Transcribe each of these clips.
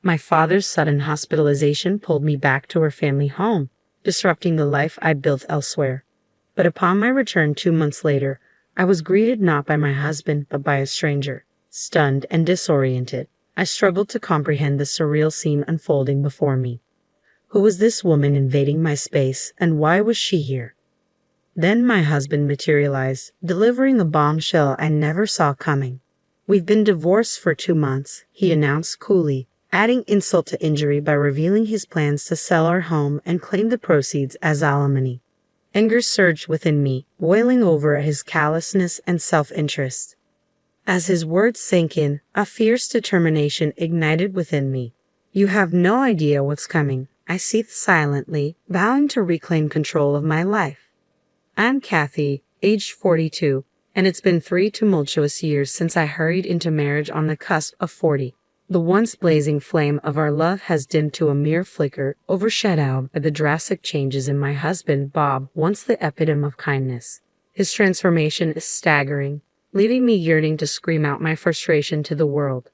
My father's sudden hospitalization pulled me back to our family home, disrupting the life I'd built elsewhere. But upon my return 2 months later, I was greeted not by my husband but by a stranger. Stunned and disoriented, I struggled to comprehend the surreal scene unfolding before me. Who was this woman invading my space, and why was she here? Then my husband materialized, delivering a bombshell I never saw coming. "We've been divorced for 2 months," he announced coolly, adding insult to injury by revealing his plans to sell our home and claim the proceeds as alimony. Anger surged within me, boiling over at his callousness and self-interest. As his words sank in, a fierce determination ignited within me. "You have no idea what's coming," I seethed silently, vowing to reclaim control of my life. I'm Kathy, aged 42, and it's been 3 tumultuous years since I hurried into marriage on the cusp of 40. The once blazing flame of our love has dimmed to a mere flicker, overshadowed by the drastic changes in my husband, Bob, once the epitome of kindness. His transformation is staggering, leaving me yearning to scream out my frustration to the world.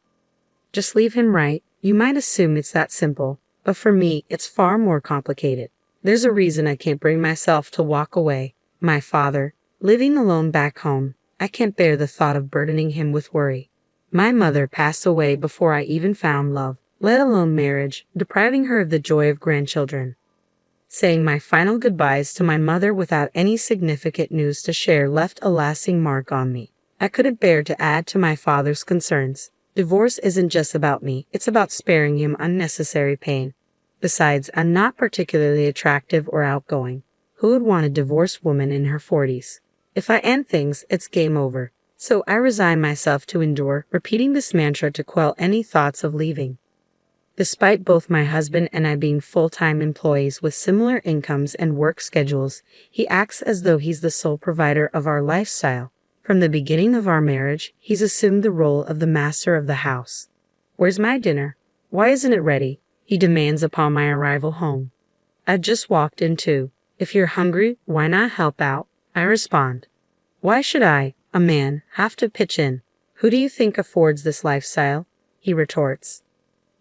Just leave him, right? You might assume it's that simple, but for me, it's far more complicated. There's a reason I can't bring myself to walk away. My father, living alone back home, I can't bear the thought of burdening him with worry. My mother passed away before I even found love, let alone marriage, depriving her of the joy of grandchildren. Saying my final goodbyes to my mother without any significant news to share left a lasting mark on me. I couldn't bear to add to my father's concerns. Divorce isn't just about me, it's about sparing him unnecessary pain. Besides, I'm not particularly attractive or outgoing. Who would want a divorced woman in her 40s? If I end things, it's game over. So I resign myself to endure, repeating this mantra to quell any thoughts of leaving. Despite both my husband and I being full-time employees with similar incomes and work schedules, he acts as though he's the sole provider of our lifestyle. From the beginning of our marriage, he's assumed the role of the master of the house. "Where's my dinner? Why isn't it ready?" he demands upon my arrival home. "I've just walked in too. If you're hungry, why not help out?" I respond. "Why should I, a man, have to pitch in? Who do you think affords this lifestyle?" he retorts.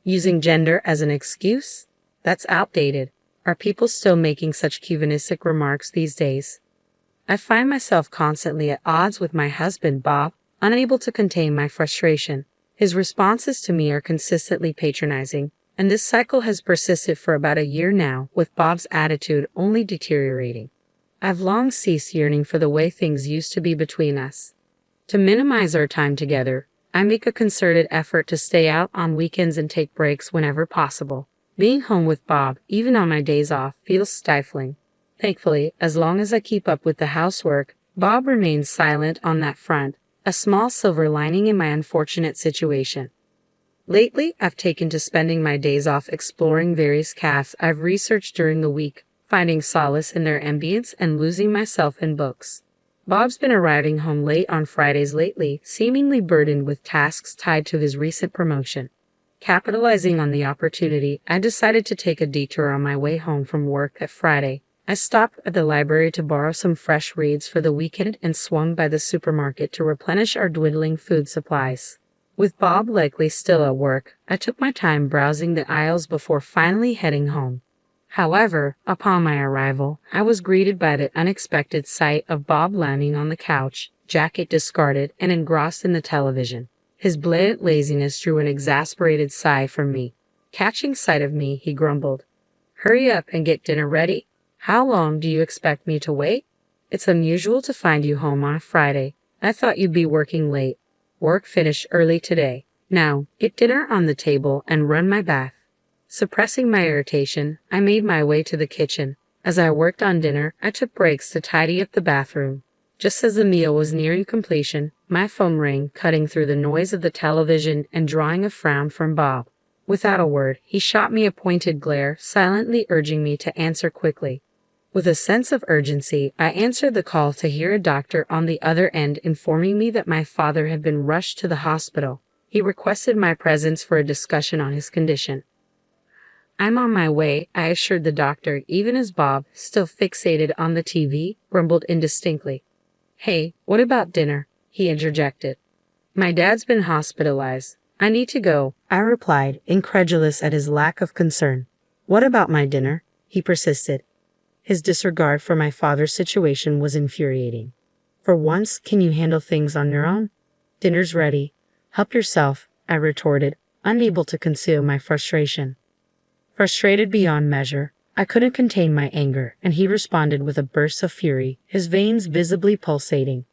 Using gender as an excuse? That's outdated. Are people still making such chauvinistic remarks these days? I find myself constantly at odds with my husband, Bob, unable to contain my frustration. His responses to me are consistently patronizing, and this cycle has persisted for about a year now, with Bob's attitude only deteriorating. I've long ceased yearning for the way things used to be between us. To minimize our time together, I make a concerted effort to stay out on weekends and take breaks whenever possible. Being home with Bob, even on my days off, feels stifling. Thankfully, as long as I keep up with the housework, Bob remains silent on that front, a small silver lining in my unfortunate situation. Lately, I've taken to spending my days off exploring various cafes I've researched during the week, finding solace in their ambience and losing myself in books. Bob's been arriving home late on Fridays lately, seemingly burdened with tasks tied to his recent promotion. Capitalizing on the opportunity, I decided to take a detour on my way home from work that Friday. I stopped at the library to borrow some fresh reads for the weekend and swung by the supermarket to replenish our dwindling food supplies. With Bob likely still at work, I took my time browsing the aisles before finally heading home. However, upon my arrival, I was greeted by the unexpected sight of Bob landing on the couch, jacket discarded and engrossed in the television. His blatant laziness drew an exasperated sigh from me. Catching sight of me, he grumbled, "Hurry up and get dinner ready. How long do you expect me to wait? It's unusual to find you home on a Friday. I thought you'd be working late. Work finished early today. Now, get dinner on the table and run my bath." Suppressing my irritation, I made my way to the kitchen. As I worked on dinner, I took breaks to tidy up the bathroom. Just as the meal was nearing completion, my phone rang, cutting through the noise of the television and drawing a frown from Bob. Without a word, he shot me a pointed glare, silently urging me to answer quickly. With a sense of urgency, I answered the call to hear a doctor on the other end informing me that my father had been rushed to the hospital. He requested my presence for a discussion on his condition. "I'm on my way," I assured the doctor, even as Bob, still fixated on the TV, grumbled indistinctly. "Hey, what about dinner?" he interjected. "My dad's been hospitalized. I need to go, I replied, incredulous at his lack of concern. What about my dinner? He persisted. His disregard for my father's situation was infuriating. For once, can you handle things on your own? Dinner's ready. Help yourself, I retorted, unable to conceal my frustration. Frustrated beyond measure, I couldn't contain my anger, and he responded with a burst of fury, his veins visibly pulsating.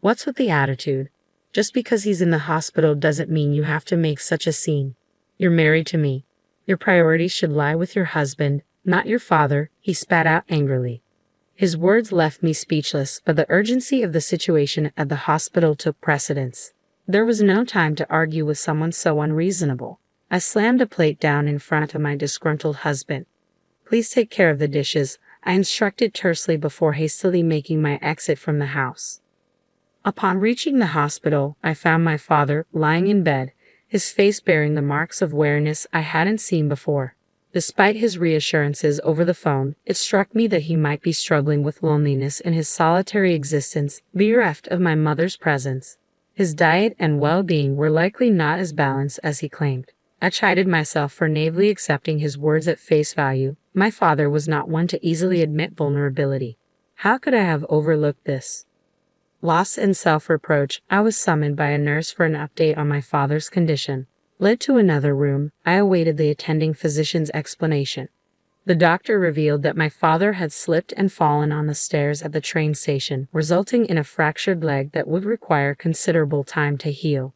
What's with the attitude? Just because he's in the hospital doesn't mean you have to make such a scene. You're married to me. Your priorities should lie with your husband, not your father, he spat out angrily. His words left me speechless, but the urgency of the situation at the hospital took precedence. There was no time to argue with someone so unreasonable. I slammed a plate down in front of my disgruntled husband. Please take care of the dishes, I instructed tersely before hastily making my exit from the house. Upon reaching the hospital, I found my father lying in bed, his face bearing the marks of weariness I hadn't seen before. Despite his reassurances over the phone, it struck me that he might be struggling with loneliness in his solitary existence, bereft of my mother's presence. His diet and well-being were likely not as balanced as he claimed. I chided myself for naively accepting his words at face value. My father was not one to easily admit vulnerability. How could I have overlooked this? Lost in self-reproach, I was summoned by a nurse for an update on my father's condition. Led to another room, I awaited the attending physician's explanation. The doctor revealed that my father had slipped and fallen on the stairs at the train station, resulting in a fractured leg that would require considerable time to heal.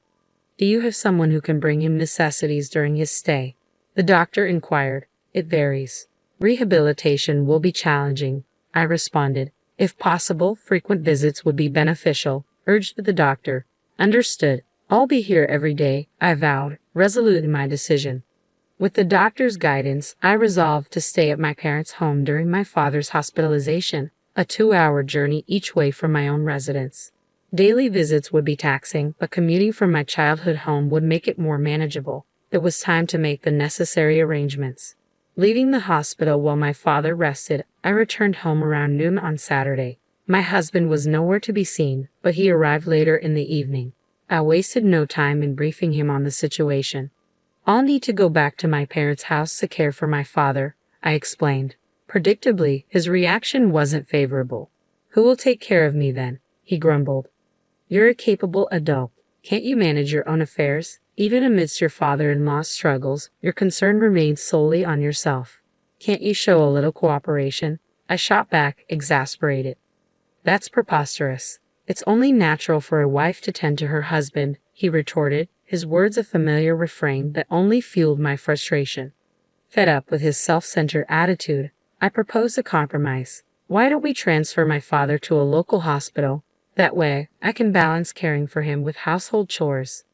Do you have someone who can bring him necessities during his stay? The doctor inquired. It varies. Rehabilitation will be challenging, I responded. If possible, frequent visits would be beneficial, urged the doctor. Understood. I'll be here every day, I vowed, resolute in my decision. With the doctor's guidance, I resolved to stay at my parents' home during my father's hospitalization, a 2-hour journey each way from my own residence. Daily visits would be taxing, but commuting from my childhood home would make it more manageable. It was time to make the necessary arrangements. Leaving the hospital while my father rested, I returned home around noon on Saturday. My husband was nowhere to be seen, but he arrived later in the evening. I wasted no time in briefing him on the situation. I'll need to go back to my parents' house to care for my father, I explained. Predictably, his reaction wasn't favorable. Who will take care of me then? He grumbled. You're a capable adult. Can't you manage your own affairs? Even amidst your father-in-law's struggles, your concern remains solely on yourself. Can't you show a little cooperation? I shot back, exasperated. That's preposterous. It's only natural for a wife to tend to her husband, he retorted, his words a familiar refrain that only fueled my frustration. Fed up with his self-centered attitude, I proposed a compromise. Why don't we transfer my father to a local hospital? That way, I can balance caring for him with household chores.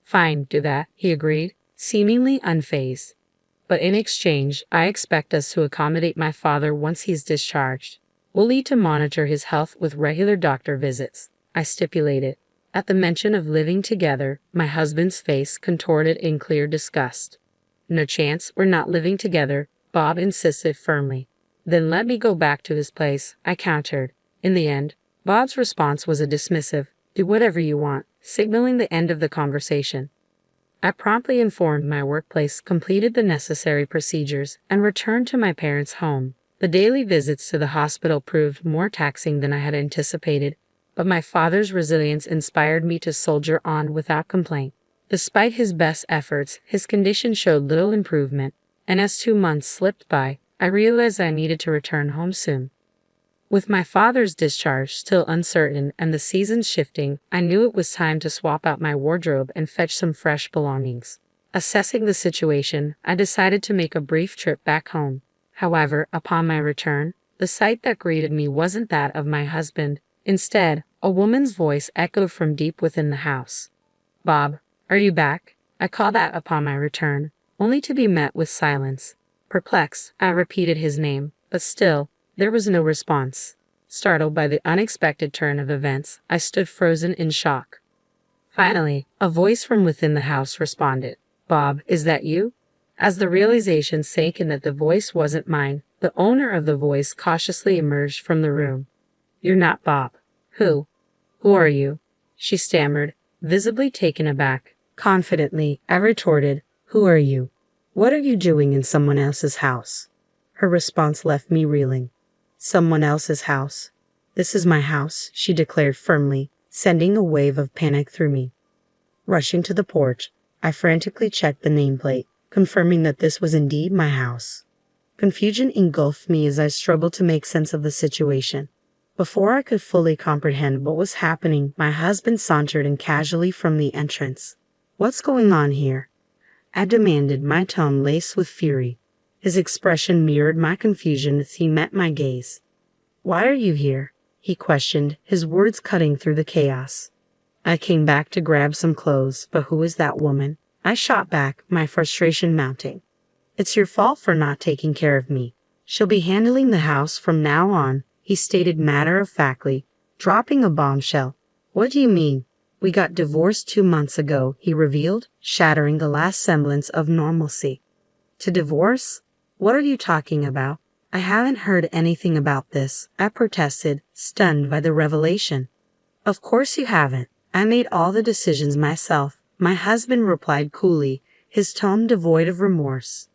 Fine, do that, he agreed, seemingly unfazed. But in exchange, I expect us to accommodate my father once he's discharged. We'll need to monitor his health with regular doctor visits, I stipulated. At the mention of living together, my husband's face contorted in clear disgust. No chance, we're not living together, Bob insisted firmly. Then let me go back to his place, I countered. In the end, Bob's response was a dismissive, do whatever you want, signaling the end of the conversation. I promptly informed my workplace, completed the necessary procedures, and returned to my parents' home. The daily visits to the hospital proved more taxing than I had anticipated, but my father's resilience inspired me to soldier on without complaint. Despite his best efforts, his condition showed little improvement, and as 2 months slipped by, I realized I needed to return home soon. With my father's discharge still uncertain and the seasons shifting, I knew it was time to swap out my wardrobe and fetch some fresh belongings. Assessing the situation, I decided to make a brief trip back home. However, upon my return, the sight that greeted me wasn't that of my husband. Instead, a woman's voice echoed from deep within the house. Bob, are you back? I called out upon my return, only to be met with silence. Perplexed, I repeated his name, but still, there was no response. Startled by the unexpected turn of events, I stood frozen in shock. Finally, a voice from within the house responded. Bob, is that you? As the realization sank in that the voice wasn't mine, the owner of the voice cautiously emerged from the room. You're not Bob. Who are you? She stammered, visibly taken aback. Confidently, I retorted, "Who are you? What are you doing in someone else's house?" Her response left me reeling. "Someone else's house? This is my house," she declared firmly, sending a wave of panic through me. Rushing to the porch, I frantically checked the nameplate, confirming that this was indeed my house. Confusion engulfed me as I struggled to make sense of the situation. Before I could fully comprehend what was happening, my husband sauntered in casually from the entrance. "What's going on here?" I demanded, my tone laced with fury. His expression mirrored my confusion as he met my gaze. "Why are you here?" he questioned, his words cutting through the chaos. "I came back to grab some clothes, but who is that woman?" I shot back, my frustration mounting. "It's your fault for not taking care of me. She'll be handling the house from now on," he stated matter-of-factly, dropping a bombshell. "What do you mean?" "We got divorced 2 months ago," he revealed, shattering the last semblance of normalcy. "To divorce? What are you talking about?" "I haven't heard anything about this," I protested, stunned by the revelation. "Of course you haven't. I made all the decisions myself," my husband replied coolly, his tone devoid of remorse.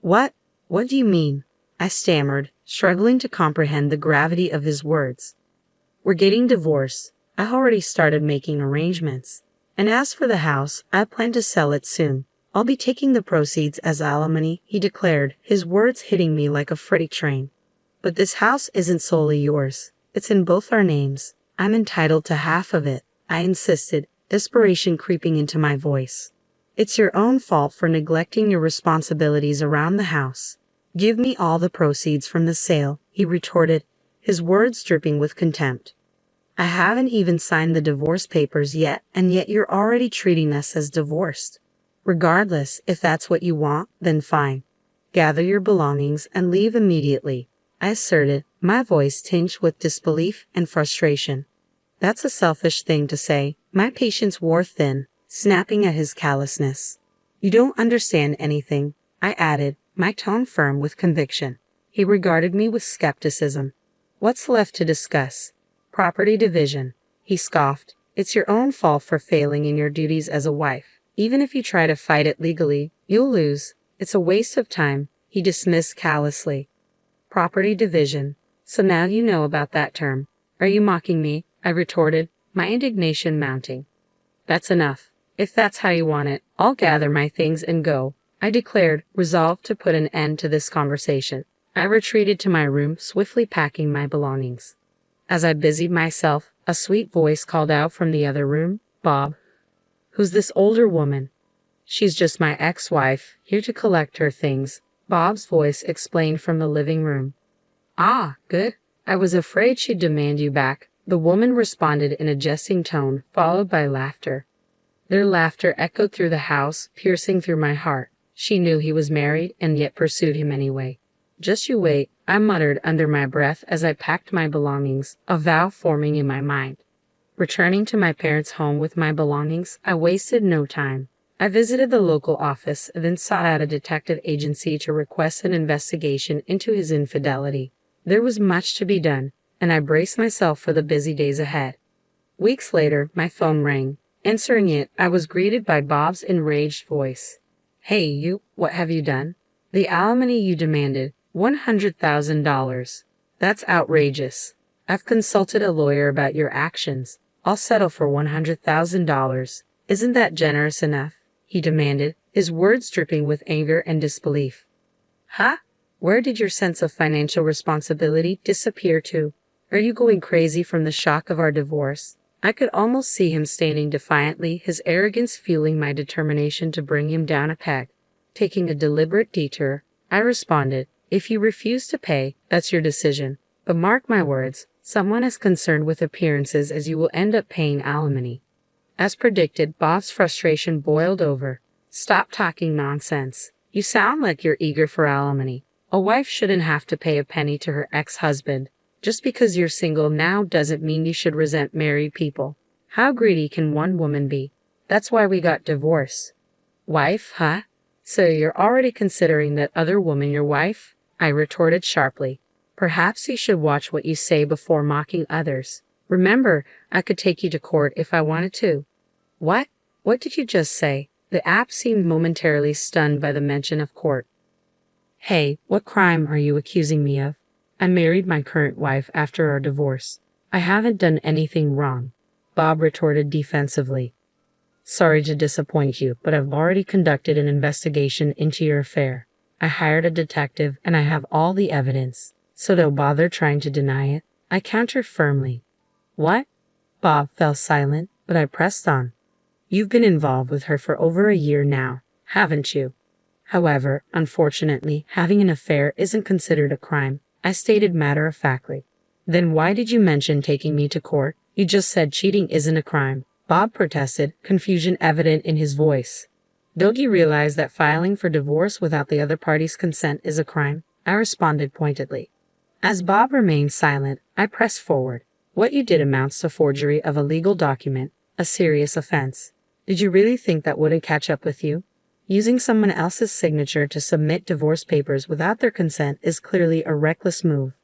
What do you mean?" I stammered, struggling to comprehend the gravity of his words. "We're getting divorced. I already started making arrangements. And as for the house, I plan to sell it soon. I'll be taking the proceeds as alimony," he declared, his words hitting me like a freight train. "But this house isn't solely yours. It's in both our names. I'm entitled to half of it," I insisted, desperation creeping into my voice. "It's your own fault for neglecting your responsibilities around the house. Give me all the proceeds from the sale," he retorted, his words dripping with contempt. "I haven't even signed the divorce papers yet, and yet you're already treating us as divorced. Regardless, if that's what you want, then fine. Gather your belongings and leave immediately," I asserted, my voice tinged with disbelief and frustration. "That's a selfish thing to say," my patience wore thin, snapping at his callousness. "You don't understand anything," I added, my tone firm with conviction. He regarded me with skepticism. "What's left to discuss?" "Property division," he scoffed. "It's your own fault for failing in your duties as a wife. Even if you try to fight it legally, you'll lose. It's a waste of time," he dismissed callously. "Property division. So now you know about that term. Are you mocking me?" I retorted, my indignation mounting. "That's enough. If that's how you want it, I'll gather my things and go," I declared, resolved to put an end to this conversation. I retreated to my room, swiftly packing my belongings. As I busied myself, a sweet voice called out from the other room, "Bob." "Who's this older woman?" "She's just my ex-wife, here to collect her things," Bob's voice explained from the living room. "Ah, good. I was afraid she'd demand you back," the woman responded in a jesting tone, followed by laughter. Their laughter echoed through the house, piercing through my heart. She knew he was married and yet pursued him anyway. "Just you wait," I muttered under my breath as I packed my belongings, a vow forming in my mind. Returning to my parents' home with my belongings, I wasted no time. I visited the local office, then sought out a detective agency to request an investigation into his infidelity. There was much to be done, and I braced myself for the busy days ahead. Weeks later, my phone rang. Answering it, I was greeted by Bob's enraged voice. "Hey, you, what have you done?" "The alimony you demanded, $100,000. That's outrageous. I've consulted a lawyer about your actions. I'll settle for $100,000. Isn't that generous enough?" he demanded, his words dripping with anger and disbelief. "Huh? Where did your sense of financial responsibility disappear to? Are you going crazy from the shock of our divorce?" I could almost see him standing defiantly, his arrogance fueling my determination to bring him down a peg. Taking a deliberate detour, I responded, "If you refuse to pay, that's your decision. But mark my words, someone as concerned with appearances as you will end up paying alimony." As predicted, Bob's frustration boiled over. "Stop talking nonsense. You sound like you're eager for alimony. A wife shouldn't have to pay a penny to her ex-husband. Just because you're single now doesn't mean you should resent married people. How greedy can one woman be? That's why we got divorced." "Wife, huh? So you're already considering that other woman your wife?" I retorted sharply. "Perhaps you should watch what you say before mocking others. Remember, I could take you to court if I wanted to." "What? What did you just say? The app seemed momentarily stunned by the mention of court. Hey, what crime are you accusing me of? I married my current wife after our divorce. I haven't done anything wrong, Bob retorted defensively. Sorry to disappoint you, but I've already conducted an investigation into your affair. I hired a detective and I have all the evidence, so don't bother trying to deny it. I countered firmly. What? Bob fell silent, but I pressed on. You've been involved with her for over a year now, haven't you? However, unfortunately, having an affair isn't considered a crime, I stated matter-of-factly. Then why did you mention taking me to court? You just said cheating isn't a crime, Bob protested, confusion evident in his voice. Don't you realize that filing for divorce without the other party's consent is a crime? I responded pointedly. As Bob remained silent, I pressed forward. What you did amounts to forgery of a legal document, a serious offense. Did you really think that wouldn't catch up with you? Using someone else's signature to submit divorce papers without their consent is clearly a reckless move.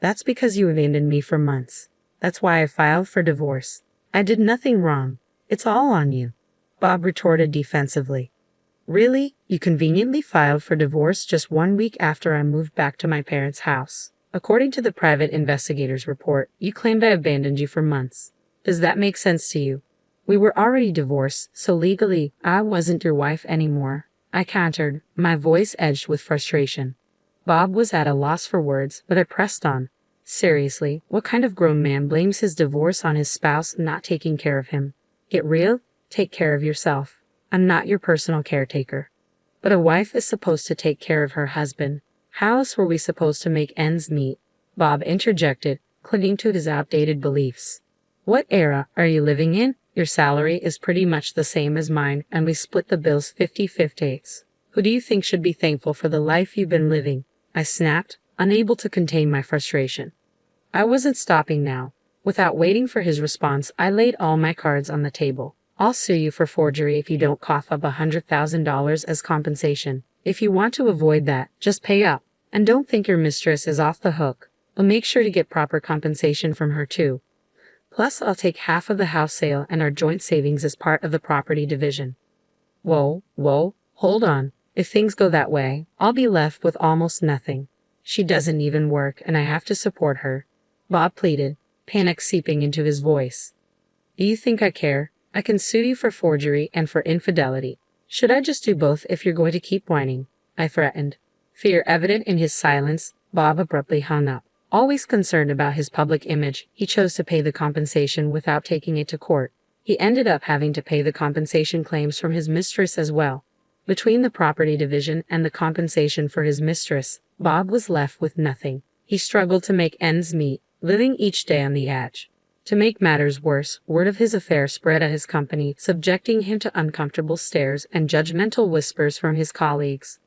That's because you abandoned me for months. That's why I filed for divorce. I did nothing wrong. It's all on you, Bob retorted defensively. Really? You conveniently filed for divorce just 1 week after I moved back to my parents' house. According to the private investigator's report, you claimed I abandoned you for months. Does that make sense to you? We were already divorced, so legally, I wasn't your wife anymore. I countered, my voice edged with frustration. Bob was at a loss for words, but I pressed on. Seriously, what kind of grown man blames his divorce on his spouse not taking care of him? Get real? Take care of yourself. I'm not your personal caretaker. But a wife is supposed to take care of her husband. How else were we supposed to make ends meet? Bob interjected, clinging to his outdated beliefs. What era are you living in? Your salary is pretty much the same as mine, and we split the bills 50-50. Who do you think should be thankful for the life you've been living? I snapped, unable to contain my frustration. I wasn't stopping now. Without waiting for his response, I laid all my cards on the table. I'll sue you for forgery if you don't cough up $100,000 as compensation. If you want to avoid that, just pay up. And don't think your mistress is off the hook. But make sure to get proper compensation from her too. Plus, I'll take half of the house sale and our joint savings as part of the property division. Whoa, hold on. If things go that way, I'll be left with almost nothing. She doesn't even work and I have to support her. Bob pleaded, panic seeping into his voice. Do you think I care? I can sue you for forgery and for infidelity. Should I just do both if you're going to keep whining? I threatened. Fear evident in his silence, Bob abruptly hung up. Always concerned about his public image, he chose to pay the compensation without taking it to court. He ended up having to pay the compensation claims from his mistress as well. Between the property division and the compensation for his mistress, Bob was left with nothing. He struggled to make ends meet, living each day on the edge. To make matters worse, word of his affair spread at his company, subjecting him to uncomfortable stares and judgmental whispers from his colleagues.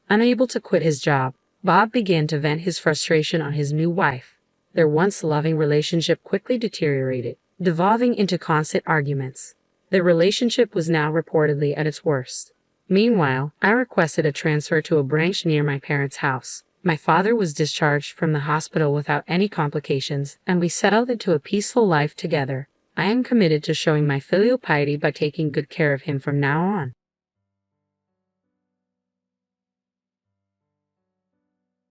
Unable to quit his job, Bob began to vent his frustration on his new wife. Their once loving relationship quickly deteriorated, devolving into constant arguments. Their relationship was now reportedly at its worst. Meanwhile, I requested a transfer to a branch near my parents' house. My father was discharged from the hospital without any complications, and we settled into a peaceful life together. I am committed to showing my filial piety by taking good care of him from now on.